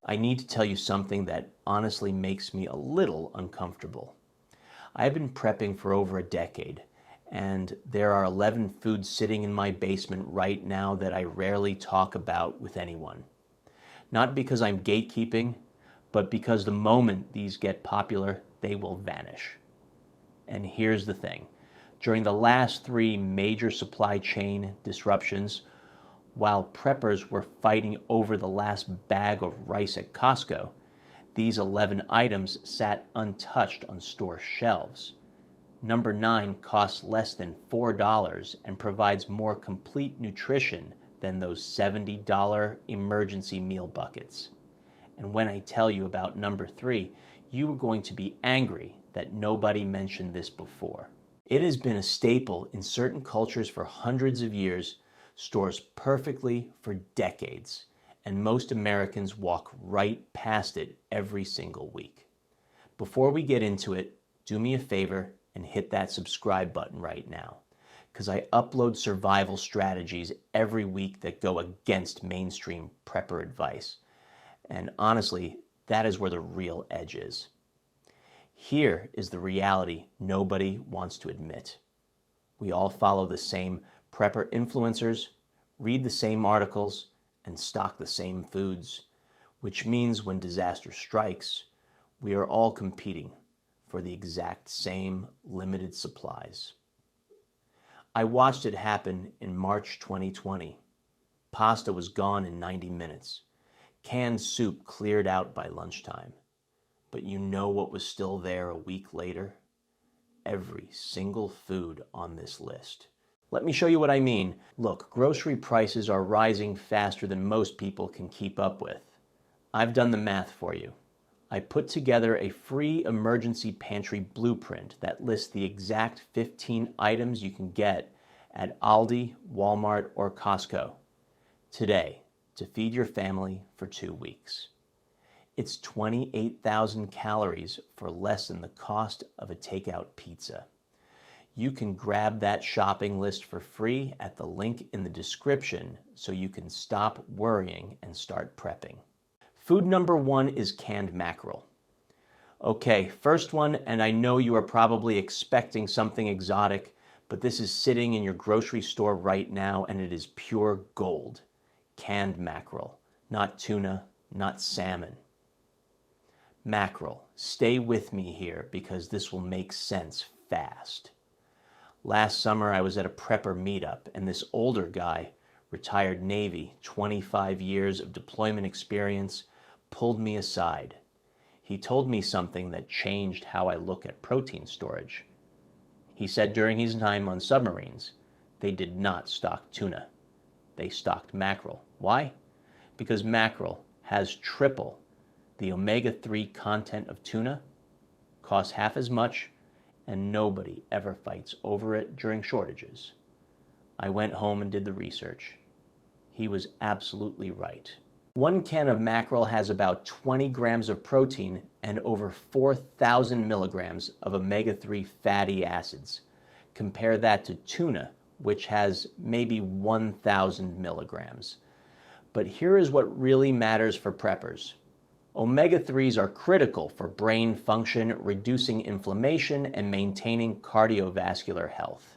I need to tell you something that honestly makes me a little uncomfortable. I've been prepping for over a decade, and there are 11 foods sitting in my basement right now that I rarely talk about with anyone. Not because I'm gatekeeping, but because the moment these get popular, they will vanish. And here's the thing. During the last 3 major supply chain disruptions, while preppers were fighting over the last bag of rice at Costco, these 11 items sat untouched on store shelves. Number 9 costs less than $4 and provides more complete nutrition than those $70 emergency meal buckets. And when I tell you about number 3, you are going to be angry that nobody mentioned this before. It has been a staple in certain cultures for hundreds of years, stores perfectly for decades, and most Americans walk right past it every single week. Before we get into it, do me a favor and hit that subscribe button right now, because I upload survival strategies every week that go against mainstream prepper advice. And honestly, that is where the real edge is. Here is the reality nobody wants to admit. We all follow the same prepper influencers, read the same articles, and stock the same foods, which means when disaster strikes, we are all competing for the exact same limited supplies. I watched it happen in March 2020. Pasta was gone in 90 minutes. Canned soup cleared out by lunchtime. But you know what was still there a week later? Every single food on this list. Let me show you what I mean. Look, grocery prices are rising faster than most people can keep up with. I've done the math for you. I put together a free emergency pantry blueprint that lists the exact 15 items you can get at Aldi, Walmart, or Costco today to feed your family for 2 weeks. It's 28,000 calories for less than the cost of a takeout pizza. You can grab that shopping list for free at the link in the description so you can stop worrying and start prepping. Food number 1 is canned mackerel. Okay, first one, and I know you are probably expecting something exotic, but this is sitting in your grocery store right now and it is pure gold. Canned mackerel, not tuna, not salmon. Mackerel. Stay with me here because this will make sense fast. Last summer I was at a prepper meetup and this older guy, retired Navy, 25 years of deployment experience, pulled me aside. He told me something that changed how I look at protein storage. He said during his time on submarines, they did not stock tuna. They stocked mackerel. Why? Because mackerel has triple the omega-3 content of tuna, costs half as much, and nobody ever fights over it during shortages. I went home and did the research. He was absolutely right. 1 can of mackerel has about 20 grams of protein and over 4,000 milligrams of omega-3 fatty acids. Compare that to tuna, which has maybe 1,000 milligrams. But here is what really matters for preppers. Omega-3s are critical for brain function, reducing inflammation, and maintaining cardiovascular health.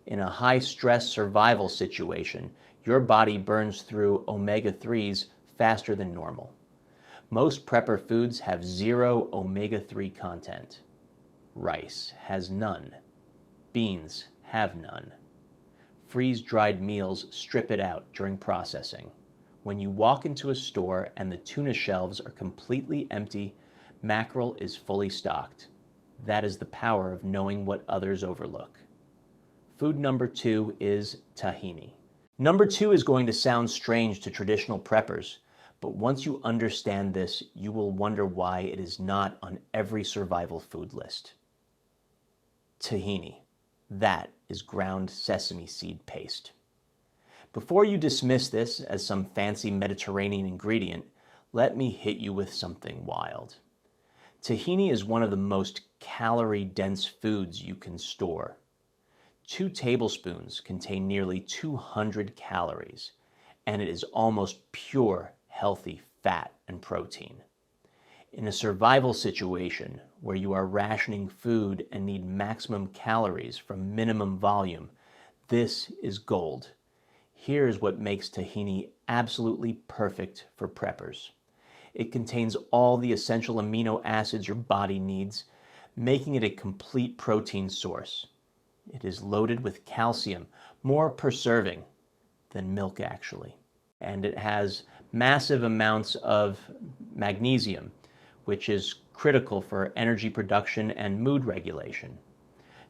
In a high-stress survival situation, your body burns through omega-3s faster than normal. Most prepper foods have 0 omega-3 content. Rice has none. Beans have none. Freeze-dried meals strip it out during processing. When you walk into a store and the tuna shelves are completely empty, mackerel is fully stocked. That is the power of knowing what others overlook. Food number 2 is tahini. Number 2 is going to sound strange to traditional preppers, but once you understand this, you will wonder why it is not on every survival food list. Tahini. That is ground sesame seed paste. Before you dismiss this as some fancy Mediterranean ingredient, let me hit you with something wild. Tahini is one of the most calorie-dense foods you can store. 2 tablespoons contain nearly 200 calories, and it is almost pure, healthy fat and protein. In a survival situation where you are rationing food and need maximum calories from minimum volume, this is gold. Here's what makes tahini absolutely perfect for preppers. It contains all the essential amino acids your body needs, making it a complete protein source. It is loaded with calcium, more per serving than milk actually. And it has massive amounts of magnesium, which is critical for energy production and mood regulation.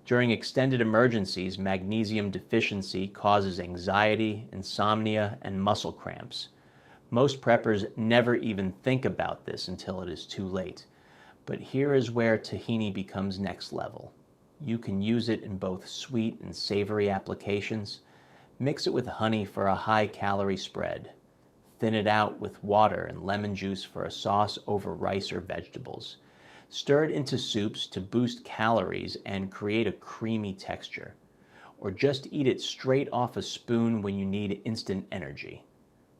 During extended emergencies, magnesium deficiency causes anxiety, insomnia, and muscle cramps. Most preppers never even think about this until it is too late. But here is where tahini becomes next level. You can use it in both sweet and savory applications. Mix it with honey for a high-calorie spread. Thin it out with water and lemon juice for a sauce over rice or vegetables. Stir it into soups to boost calories and create a creamy texture. Or just eat it straight off a spoon when you need instant energy.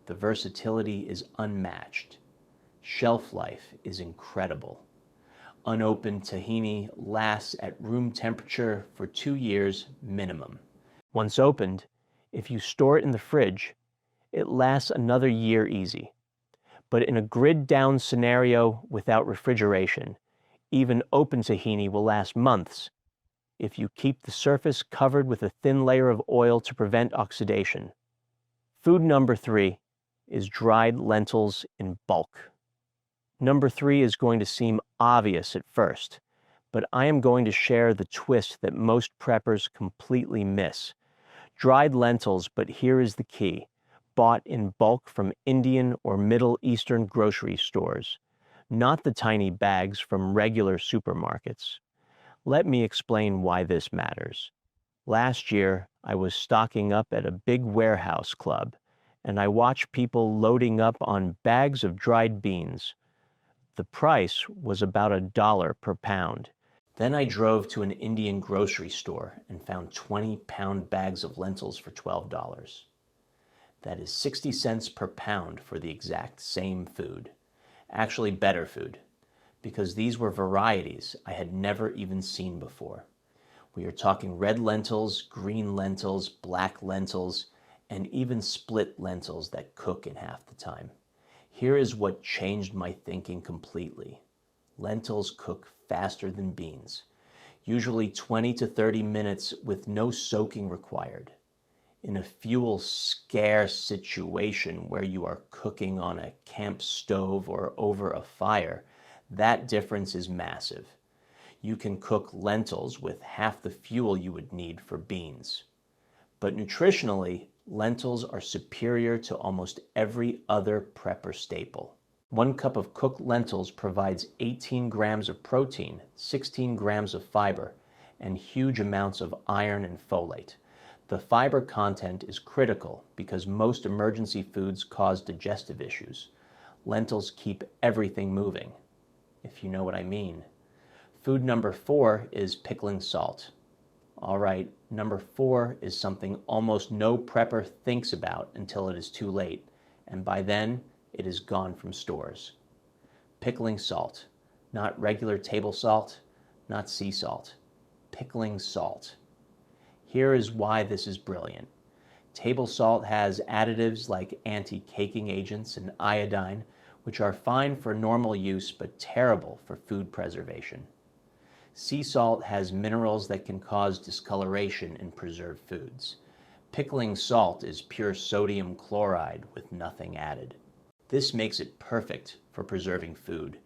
The versatility is unmatched. Shelf life is incredible. Unopened tahini lasts at room temperature for 2 years minimum. Once opened, if you store it in the fridge, it lasts another year easy. But in a grid-down scenario without refrigeration, even open tahini will last months if you keep the surface covered with a thin layer of oil to prevent oxidation. Food number 3 is dried lentils in bulk. Number 3 is going to seem obvious at first, but I am going to share the twist that most preppers completely miss. Dried lentils, but here is the key, bought in bulk from Indian or Middle Eastern grocery stores, not the tiny bags from regular supermarkets. Let me explain why this matters. Last year, I was stocking up at a big warehouse club, and I watched people loading up on bags of dried beans. The price was about $1 per pound. Then I drove to an Indian grocery store and found 20-pound bags of lentils for $12. That is 60 cents per pound for the exact same food. Actually better food, because these were varieties I had never even seen before. We are talking red lentils, green lentils, black lentils, and even split lentils that cook in half the time. Here is what changed my thinking completely. Lentils cook faster than beans, usually 20 to 30 minutes with no soaking required. In a fuel-scarce situation where you are cooking on a camp stove or over a fire, that difference is massive. You can cook lentils with half the fuel you would need for beans. But nutritionally, lentils are superior to almost every other prepper staple. 1 cup of cooked lentils provides 18 grams of protein, 16 grams of fiber, and huge amounts of iron and folate. The fiber content is critical because most emergency foods cause digestive issues. Lentils keep everything moving, if you know what I mean. Food number 4 is pickling salt. All right, number 4 is something almost no prepper thinks about until it is too late, and by then, it is gone from stores. Pickling salt, not regular table salt, not sea salt. Pickling salt. Here is why this is brilliant. Table salt has additives like anti-caking agents and iodine, which are fine for normal use but terrible for food preservation. Sea salt has minerals that can cause discoloration in preserved foods. Pickling salt is pure sodium chloride with nothing added. This makes it perfect for preserving food,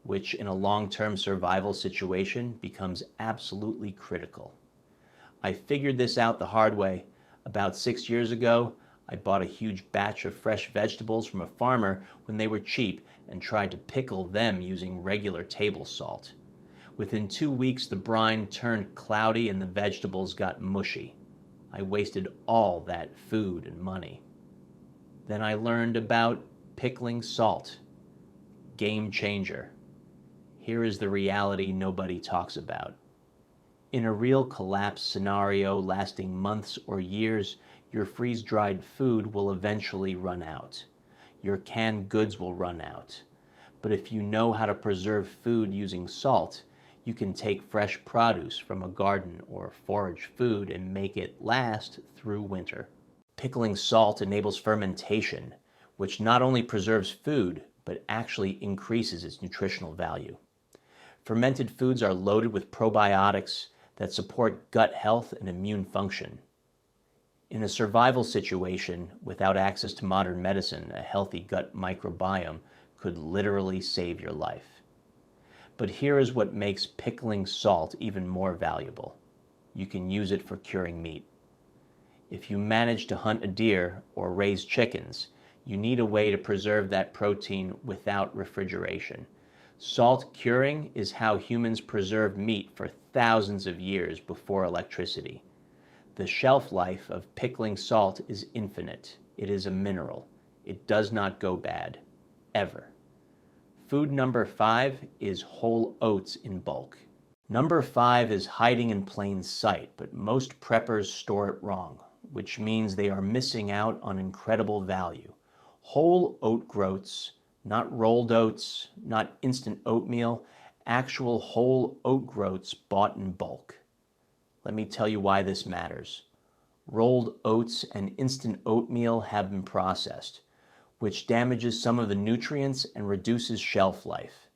which in a long-term survival situation becomes absolutely critical. I figured this out the hard way. About 6 years ago, I bought a huge batch of fresh vegetables from a farmer when they were cheap and tried to pickle them using regular table salt. Within 2 weeks, the brine turned cloudy and the vegetables got mushy. I wasted all that food and money. Then I learned about pickling salt. Game changer. Here is the reality nobody talks about. In a real collapse scenario lasting months or years, your freeze-dried food will eventually run out. your canned goods will run out. But if you know how to preserve food using salt, you can take fresh produce from a garden or forage food and make it last through winter. Pickling salt enables fermentation, which not only preserves food, but actually increases its nutritional value. Fermented foods are loaded with probiotics that support gut health and immune function. In a survival situation without access to modern medicine, a healthy gut microbiome could literally save your life. But here is what makes pickling salt even more valuable. You can use it for curing meat. If you manage to hunt a deer or raise chickens, you need a way to preserve that protein without refrigeration. Salt curing is how humans preserved meat for thousands of years before electricity. The shelf life of pickling salt is infinite. It is a mineral. It does not go bad, ever. Food number 5 is whole oats in bulk. Number 5 is hiding in plain sight, but most preppers store it wrong, which means they are missing out on incredible value. Whole oat groats, not rolled oats, not instant oatmeal, actual whole oat groats bought in bulk. Let me tell you why this matters. Rolled oats and instant oatmeal have been processed, which damages some of the nutrients and reduces shelf life.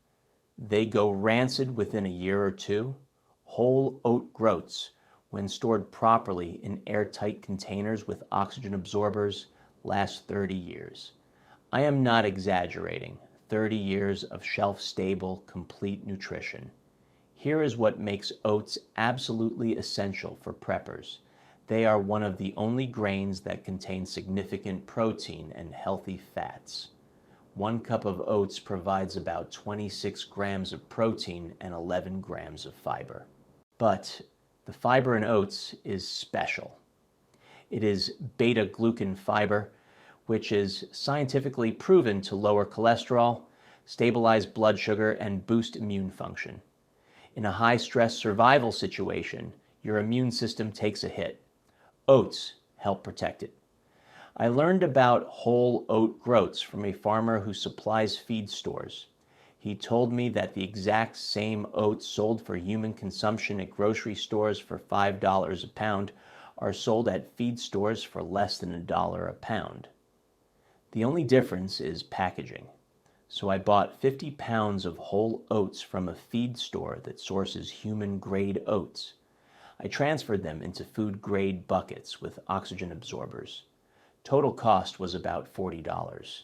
They go rancid within a year or two. Whole oat groats, when stored properly in airtight containers with oxygen absorbers, last 30 years. I am not exaggerating. 30 years of shelf-stable, complete nutrition. Here is what makes oats absolutely essential for preppers. They are one of the only grains that contain significant protein and healthy fats. 1 cup of oats provides about 26 grams of protein and 11 grams of fiber. But the fiber in oats is special. It is beta-glucan fiber, which is scientifically proven to lower cholesterol, stabilize blood sugar, and boost immune function. In a high-stress survival situation, your immune system takes a hit. Oats help protect it. I learned about whole oat groats from a farmer who supplies feed stores. He told me that the exact same oats sold for human consumption at grocery stores for $5 a pound are sold at feed stores for less than $1 a pound. The only difference is packaging. So I bought 50 pounds of whole oats from a feed store that sources human-grade oats. I transferred them into food-grade buckets with oxygen absorbers. Total cost was about $40.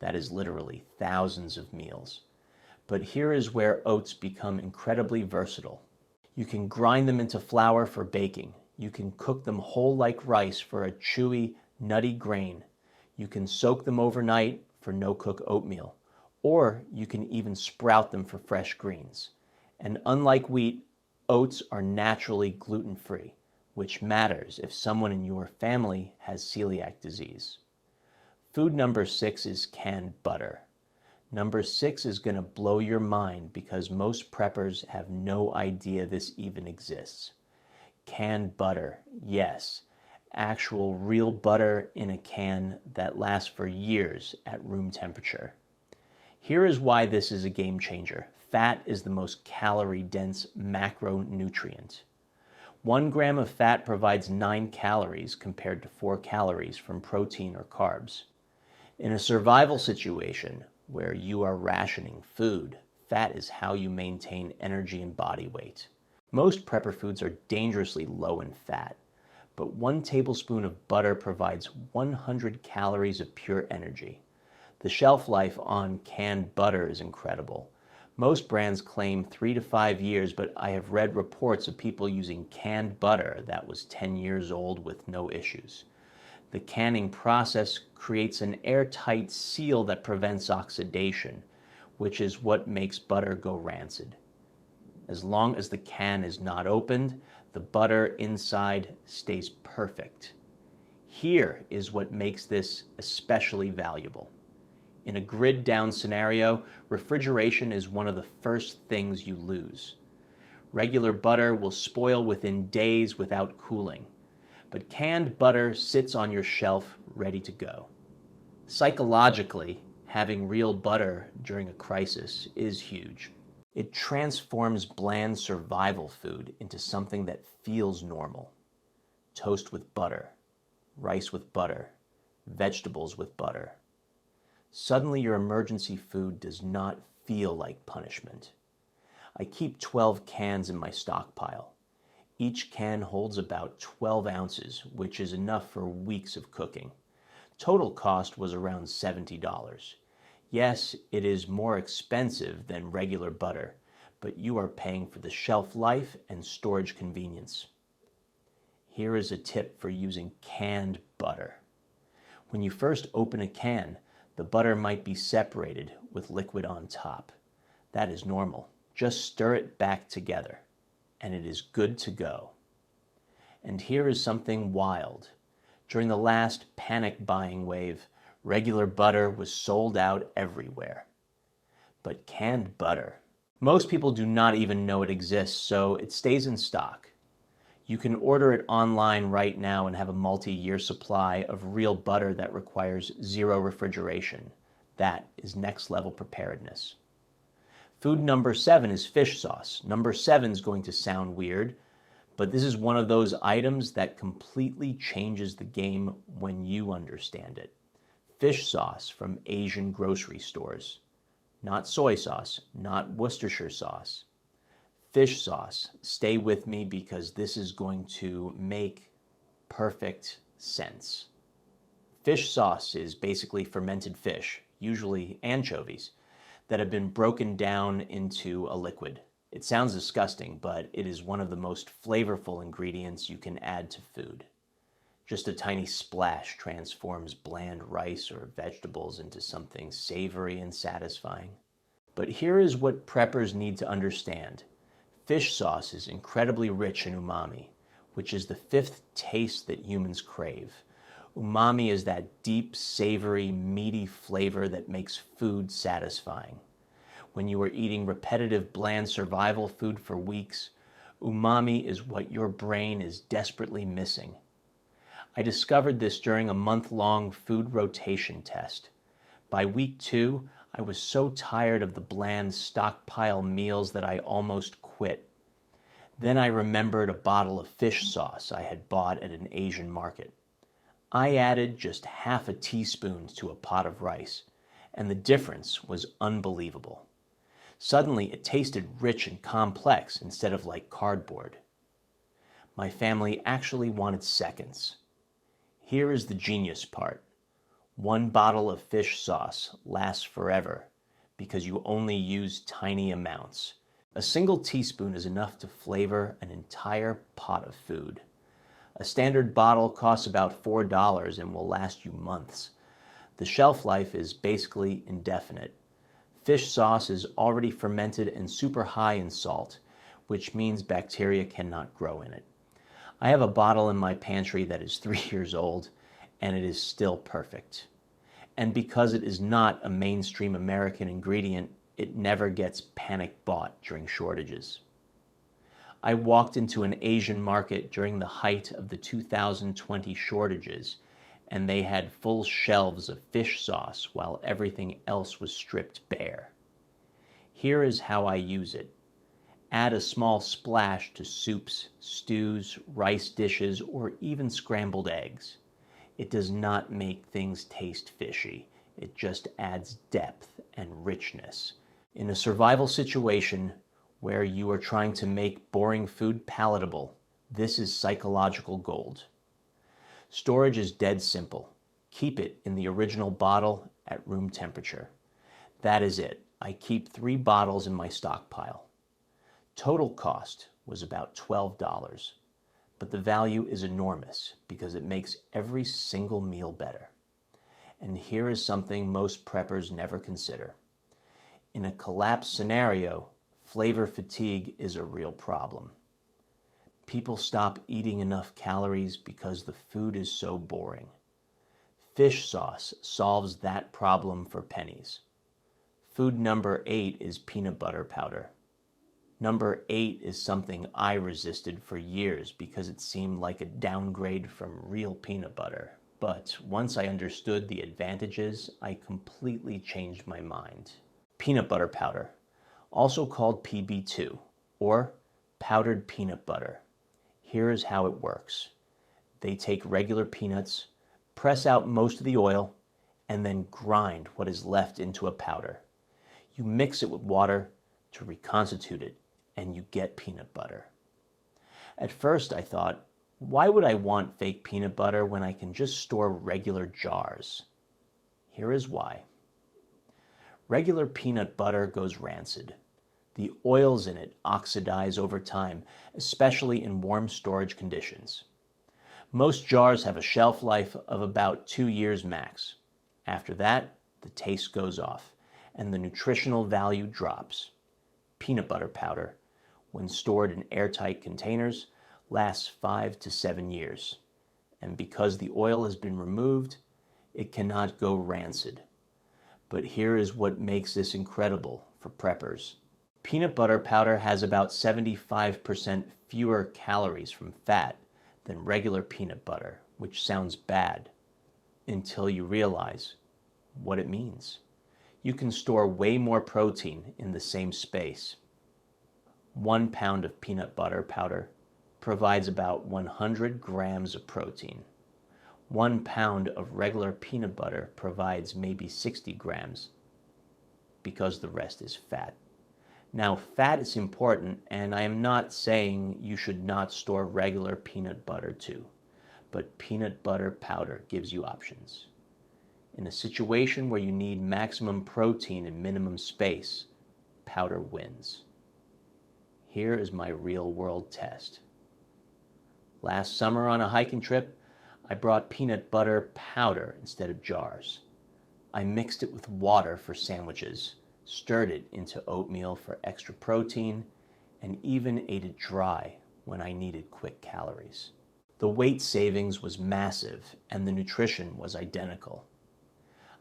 That is literally thousands of meals. But here is where oats become incredibly versatile. You can grind them into flour for baking. You can cook them whole like rice for a chewy, nutty grain. You can soak them overnight for no-cook oatmeal. Or you can even sprout them for fresh greens. And unlike wheat, oats are naturally gluten-free, which matters if someone in your family has celiac disease. Food number 6 is canned butter. Number 6 is going to blow your mind because most preppers have no idea this even exists. Canned butter, yes, actual real butter in a can that lasts for years at room temperature. Here is why this is a game changer. Fat is the most calorie-dense macronutrient. 1 gram of fat provides 9 calories compared to 4 calories from protein or carbs. In a survival situation where you are rationing food, fat is how you maintain energy and body weight. Most prepper foods are dangerously low in fat, but 1 tablespoon of butter provides 100 calories of pure energy. The shelf life on canned butter is incredible. Most brands claim 3 to 5 years, but I have read reports of people using canned butter that was 10 years old with no issues. The canning process creates an airtight seal that prevents oxidation, which is what makes butter go rancid. As long as the can is not opened, the butter inside stays perfect. Here is what makes this especially valuable. In a grid-down scenario, refrigeration is one of the first things you lose. Regular butter will spoil within days without cooling, but canned butter sits on your shelf ready to go. Psychologically, having real butter during a crisis is huge. It transforms bland survival food into something that feels normal. Toast with butter, rice with butter, vegetables with butter. Suddenly your emergency food does not feel like punishment. I keep 12 cans in my stockpile. Each can holds about 12 ounces, which is enough for weeks of cooking. Total cost was around $70. Yes, it is more expensive than regular butter, but you are paying for the shelf life and storage convenience. Here is a tip for using canned butter. When you first open a can, the butter might be separated with liquid on top. That is normal. Just stir it back together, and it is good to go. And here is something wild. During the last panic buying wave, regular butter was sold out everywhere. But canned butter, most people do not even know it exists, so it stays in stock. You can order it online right now and have a multi-year supply of real butter that requires zero refrigeration. That is next level preparedness. Food number 7 is fish sauce. Number 7 is going to sound weird, but this is one of those items that completely changes the game when you understand it. Fish sauce from Asian grocery stores. Not soy sauce, not Worcestershire sauce. Fish sauce. Stay with me because this is going to make perfect sense. Fish sauce is basically fermented fish, usually anchovies, that have been broken down into a liquid. It sounds disgusting, but it is one of the most flavorful ingredients you can add to food. Just a tiny splash transforms bland rice or vegetables into something savory and satisfying. But here is what preppers need to understand. Fish sauce is incredibly rich in umami, which is the 5th taste that humans crave. Umami is that deep, savory, meaty flavor that makes food satisfying. When you are eating repetitive, bland survival food for weeks, umami is what your brain is desperately missing. I discovered this during a month-long food rotation test. By week 2, I was so tired of the bland stockpile meals that I almost quit. Then I remembered a bottle of fish sauce I had bought at an Asian market. I added just half a teaspoon to a pot of rice, and the difference was unbelievable. Suddenly, it tasted rich and complex instead of like cardboard. My family actually wanted seconds. Here is the genius part. 1 bottle of fish sauce lasts forever because you only use tiny amounts. A single teaspoon is enough to flavor an entire pot of food. A standard bottle costs about $4 and will last you months. The shelf life is basically indefinite. Fish sauce is already fermented and super high in salt, which means bacteria cannot grow in it. I have a bottle in my pantry that is 3 years old, and it is still perfect. And because it is not a mainstream American ingredient, it never gets panic bought during shortages. I walked into an Asian market during the height of the 2020 shortages, and they had full shelves of fish sauce while everything else was stripped bare. Here is how I use it. Add a small splash to soups, stews, rice dishes, or even scrambled eggs. It does not make things taste fishy. It just adds depth and richness. In a survival situation where you are trying to make boring food palatable, this is psychological gold. Storage is dead simple. Keep it in the original bottle at room temperature. That is it. I keep 3 bottles in my stockpile. Total cost was about $12, but the value is enormous because it makes every single meal better. And here is something most preppers never consider. In a collapse scenario, flavor fatigue is a real problem. People stop eating enough calories because the food is so boring. Fish sauce solves that problem for pennies. Food number 8 is peanut butter powder. Number 8 is something I resisted for years because it seemed like a downgrade from real peanut butter. But once I understood the advantages, I completely changed my mind. Peanut butter powder, also called PB2, or powdered peanut butter. Here is how it works. They take regular peanuts, press out most of the oil, and then grind what is left into a powder. You mix it with water to reconstitute it, and you get peanut butter. At first I thought, why would I want fake peanut butter when I can just store regular jars? Here is why. Regular peanut butter goes rancid. The oils in it oxidize over time, especially in warm storage conditions. Most jars have a shelf life of about 2 years max. After that, the taste goes off, and the nutritional value drops. Peanut butter powder, when stored in airtight containers, lasts 5 to 7 years. And because the oil has been removed, it cannot go rancid. But here is what makes this incredible for preppers. Peanut butter powder has about 75% fewer calories from fat than regular peanut butter, which sounds bad until you realize what it means. You can store way more protein in the same space. 1 pound of peanut butter powder provides about 100 grams of protein. 1 pound of regular peanut butter provides maybe 60 grams because the rest is fat. Now, fat is important, and I am not saying you should not store regular peanut butter too, but peanut butter powder gives you options. In a situation where you need maximum protein and minimum space, powder wins. Here is my real-world test. Last summer on a hiking trip, I brought peanut butter powder instead of jars. I mixed it with water for sandwiches, stirred it into oatmeal for extra protein, and even ate it dry when I needed quick calories. The weight savings was massive, and the nutrition was identical.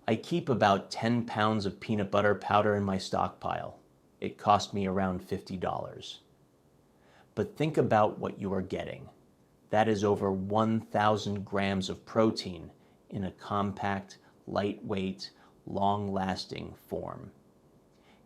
I keep about 10 pounds of peanut butter powder in my stockpile. It cost me around $50. But think about what you are getting. That is over 1,000 grams of protein in a compact, lightweight, long-lasting form.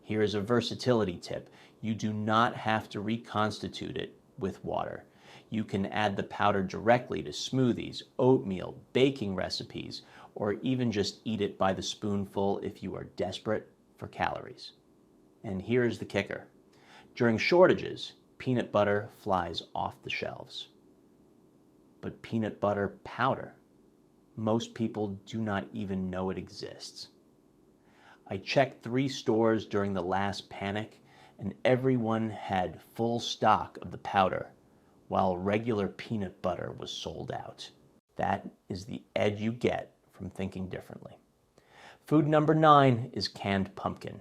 Here is a versatility tip. You do not have to reconstitute it with water. You can add the powder directly to smoothies, oatmeal, baking recipes, or even just eat it by the spoonful if you are desperate for calories. And here's the kicker. During shortages, peanut butter flies off the shelves. But peanut butter powder, most people do not even know it exists. I checked 3 stores during the last panic, and everyone had full stock of the powder, while regular peanut butter was sold out. That is the edge you get from thinking differently. Food number 9 is canned pumpkin.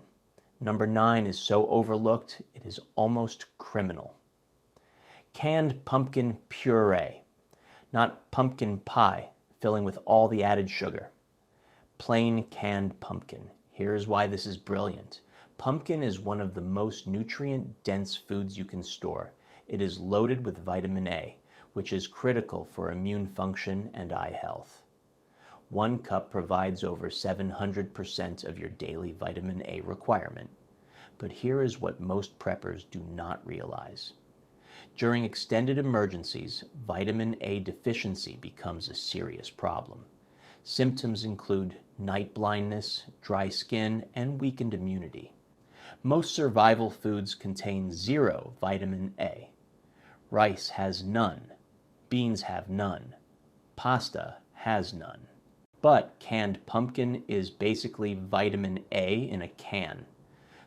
Number 9 is so overlooked, it is almost criminal. Canned pumpkin puree, not pumpkin pie, filling with all the added sugar. Plain canned pumpkin. Here's why this is brilliant. Pumpkin is one of the most nutrient-dense foods you can store. It is loaded with vitamin A, which is critical for immune function and eye health. 1 cup provides over 700% of your daily vitamin A requirement. But here is what most preppers do not realize. During extended emergencies, vitamin A deficiency becomes a serious problem. Symptoms include night blindness, dry skin, and weakened immunity. Most survival foods contain 0 vitamin A. Rice has none. Beans have none. Pasta has none. But canned pumpkin is basically vitamin A in a can.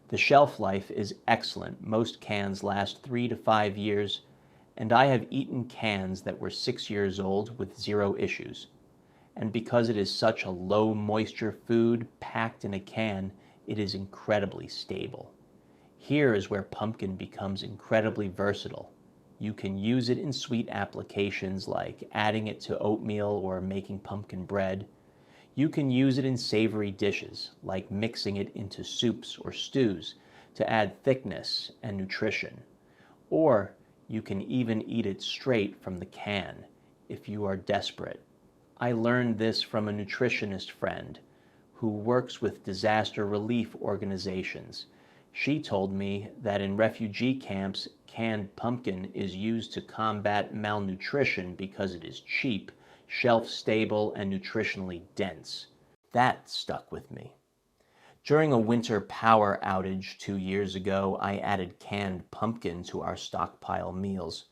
The shelf life is excellent. Most cans last 3 to 5 years, and I have eaten cans that were 6 years old with 0 issues. And because it is such a low moisture food packed in a can, it is incredibly stable. Here is where pumpkin becomes incredibly versatile. You can use it in sweet applications like adding it to oatmeal or making pumpkin bread. You can use it in savory dishes like mixing it into soups or stews to add thickness and nutrition. Or you can even eat it straight from the can if you are desperate. I learned this from a nutritionist friend who works with disaster relief organizations. She told me that in refugee camps, canned pumpkin is used to combat malnutrition because it is cheap, shelf-stable, and nutritionally dense. That stuck with me. During a winter power outage 2 years ago, I added canned pumpkin to our stockpile meals.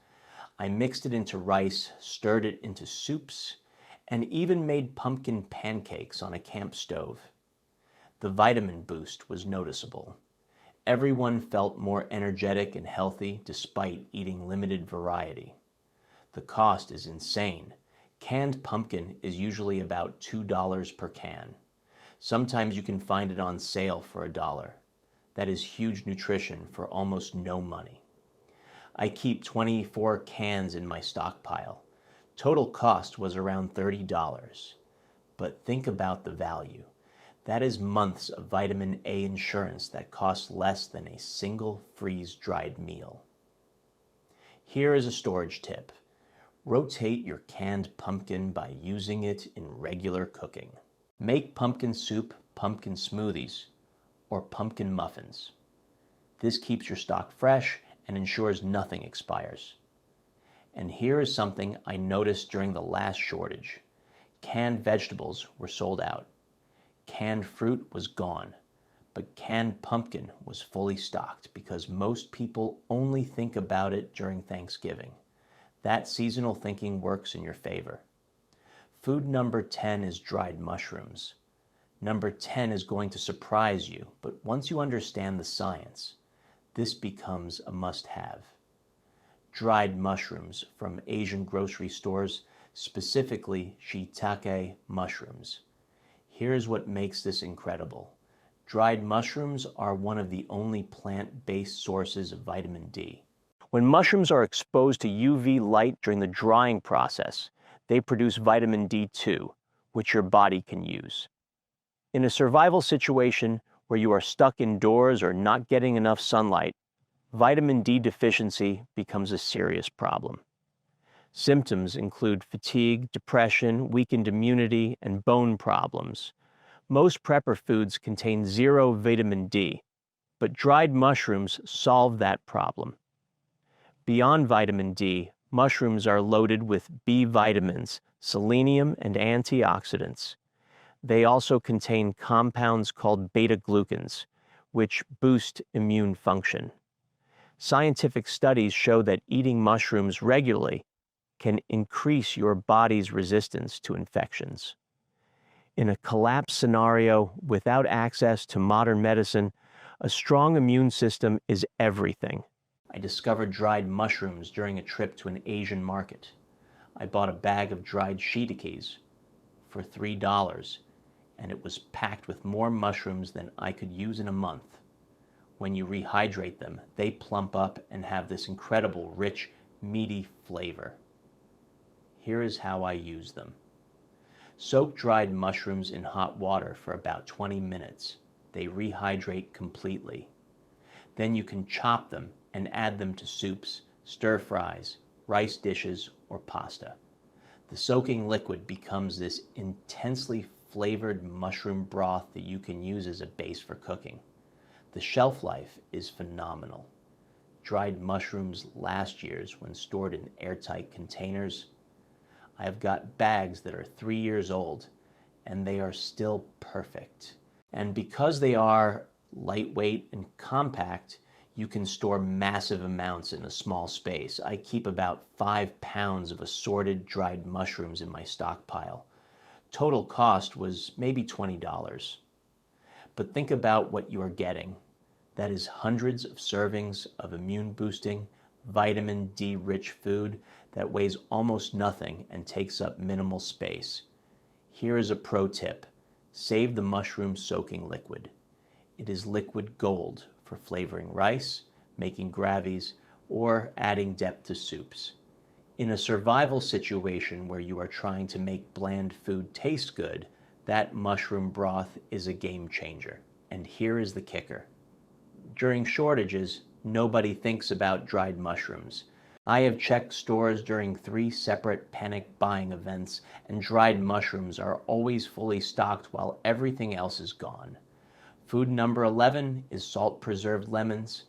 I mixed it into rice, stirred it into soups, and even made pumpkin pancakes on a camp stove. The vitamin boost was noticeable. Everyone felt more energetic and healthy despite eating limited variety. The cost is insane. Canned pumpkin is usually about $2 per can. Sometimes you can find it on sale for $1. That is huge nutrition for almost no money. I keep 24 cans in my stockpile. Total cost was around $30. But think about the value. That is months of vitamin A insurance that costs less than a single freeze-dried meal. Here is a storage tip. Rotate your canned pumpkin by using it in regular cooking. Make pumpkin soup, pumpkin smoothies, or pumpkin muffins. This keeps your stock fresh and ensures nothing expires. And here is something I noticed during the last shortage. Canned vegetables were sold out. Canned fruit was gone, but canned pumpkin was fully stocked because most people only think about it during Thanksgiving. That seasonal thinking works in your favor. Food number 10 is dried mushrooms. Number 10 is going to surprise you, but once you understand the science, this becomes a must-have. Dried mushrooms from Asian grocery stores, specifically shiitake mushrooms. Here's what makes this incredible. Dried mushrooms are one of the only plant-based sources of vitamin D. When mushrooms are exposed to UV light during the drying process, they produce vitamin D2, which your body can use. In a survival situation where you are stuck indoors or not getting enough sunlight, vitamin D deficiency becomes a serious problem. Symptoms include fatigue, depression, weakened immunity, and bone problems. Most prepper foods contain zero vitamin D, but dried mushrooms solve that problem. Beyond vitamin D, mushrooms are loaded with B vitamins, selenium, and antioxidants. They also contain compounds called beta-glucans, which boost immune function. Scientific studies show that eating mushrooms regularly can increase your body's resistance to infections. In a collapse scenario without access to modern medicine, a strong immune system is everything. I discovered dried mushrooms during a trip to an Asian market. I bought a bag of dried shiitakes for $3, and it was packed with more mushrooms than I could use in a month. When you rehydrate them, they plump up and have this incredible, rich, meaty flavor. Here is how I use them. Soak dried mushrooms in hot water for about 20 minutes. They rehydrate completely. Then you can chop them and add them to soups, stir fries, rice dishes, or pasta. The soaking liquid becomes this intensely flavored mushroom broth that you can use as a base for cooking. The shelf life is phenomenal. Dried mushrooms last year's when stored in airtight containers. I have got bags that are 3 years old, and they are still perfect. And because they are lightweight and compact, you can store massive amounts in a small space. I keep about 5 pounds of assorted dried mushrooms in my stockpile. Total cost was maybe $20. But think about what you are getting. That is hundreds of servings of immune-boosting, vitamin D-rich food that weighs almost nothing and takes up minimal space. Here is a pro tip. Save the mushroom soaking liquid. It is liquid gold for flavoring rice, making gravies, or adding depth to soups. In a survival situation where you are trying to make bland food taste good, that mushroom broth is a game changer. And here is the kicker. During shortages, nobody thinks about dried mushrooms. I have checked stores during 3 separate panic buying events, and dried mushrooms are always fully stocked while everything else is gone. Food number 11 is salt preserved lemons.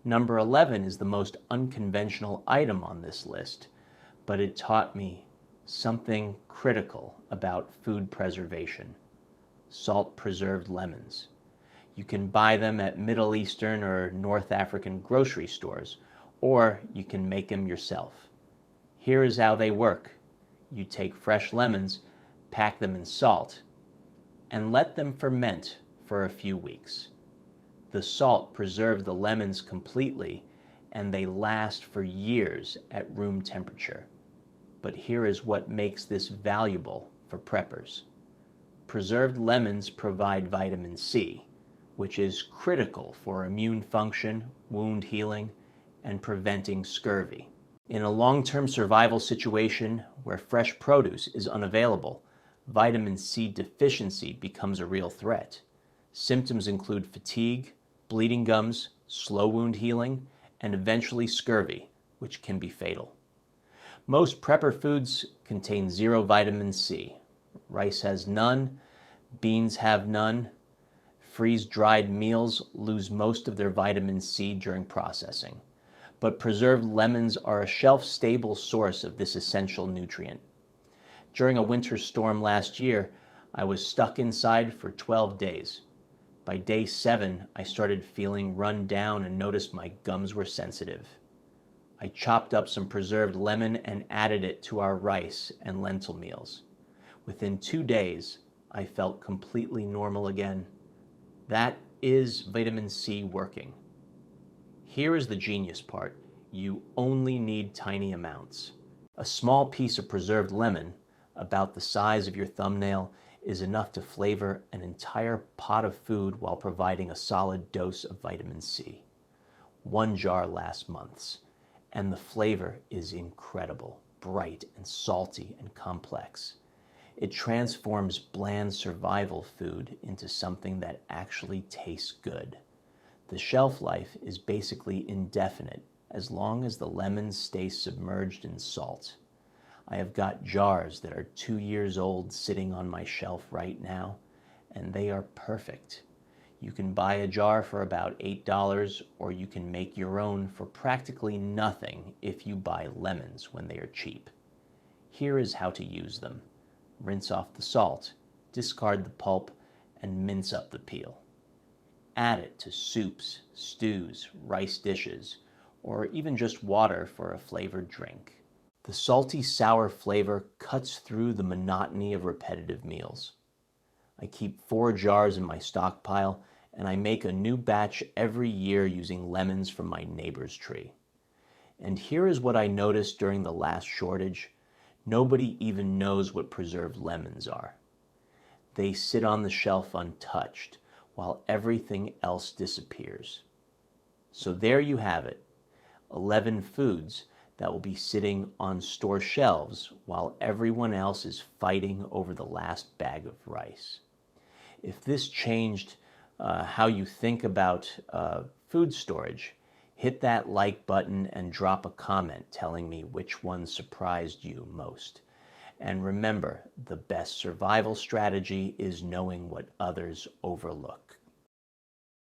Number 11 is the most unconventional item on this list, but it taught me something critical about food preservation. Salt preserved lemons. You can buy them at Middle Eastern or North African grocery stores, or you can make them yourself. Here is how they work. You take fresh lemons, pack them in salt, and let them ferment for a few weeks. The salt preserves the lemons completely, and they last for years at room temperature. But here is what makes this valuable for preppers. Preserved lemons provide vitamin C, which is critical for immune function, wound healing, and preventing scurvy. In a long-term survival situation where fresh produce is unavailable, vitamin C deficiency becomes a real threat. Symptoms include fatigue, bleeding gums, slow wound healing, and eventually scurvy, which can be fatal. Most prepper foods contain zero vitamin C. Rice has none, beans have none. Freeze-dried meals lose most of their vitamin C during processing. But preserved lemons are a shelf-stable source of this essential nutrient. During a winter storm last year, I was stuck inside for 12 days. By day 7, I started feeling run down and noticed my gums were sensitive. I chopped up some preserved lemon and added it to our rice and lentil meals. Within 2 days, I felt completely normal again. That is vitamin C working. Here is the genius part. You only need tiny amounts. A small piece of preserved lemon, about the size of your thumbnail, is enough to flavor an entire pot of food while providing a solid dose of vitamin C. 1 jar lasts months, and the flavor is incredible, bright and salty and complex. It transforms bland survival food into something that actually tastes good. The shelf life is basically indefinite as long as the lemons stay submerged in salt. I have got jars that are 2 years old sitting on my shelf right now, and they are perfect. You can buy a jar for about $8, or you can make your own for practically nothing if you buy lemons when they are cheap. Here is how to use them. Rinse off the salt, discard the pulp, and mince up the peel. Add it to soups, stews, rice dishes, or even just water for a flavored drink. The salty, sour flavor cuts through the monotony of repetitive meals. I keep 4 jars in my stockpile, and I make a new batch every year using lemons from my neighbor's tree. And here is what I noticed during the last shortage. Nobody even knows what preserved lemons are. They sit on the shelf untouched, while everything else disappears. So there you have it, 11 foods that will be sitting on store shelves while everyone else is fighting over the last bag of rice. If this changed how you think about food storage, hit that like button and drop a comment telling me which one surprised you most. And remember, the best survival strategy is knowing what others overlook.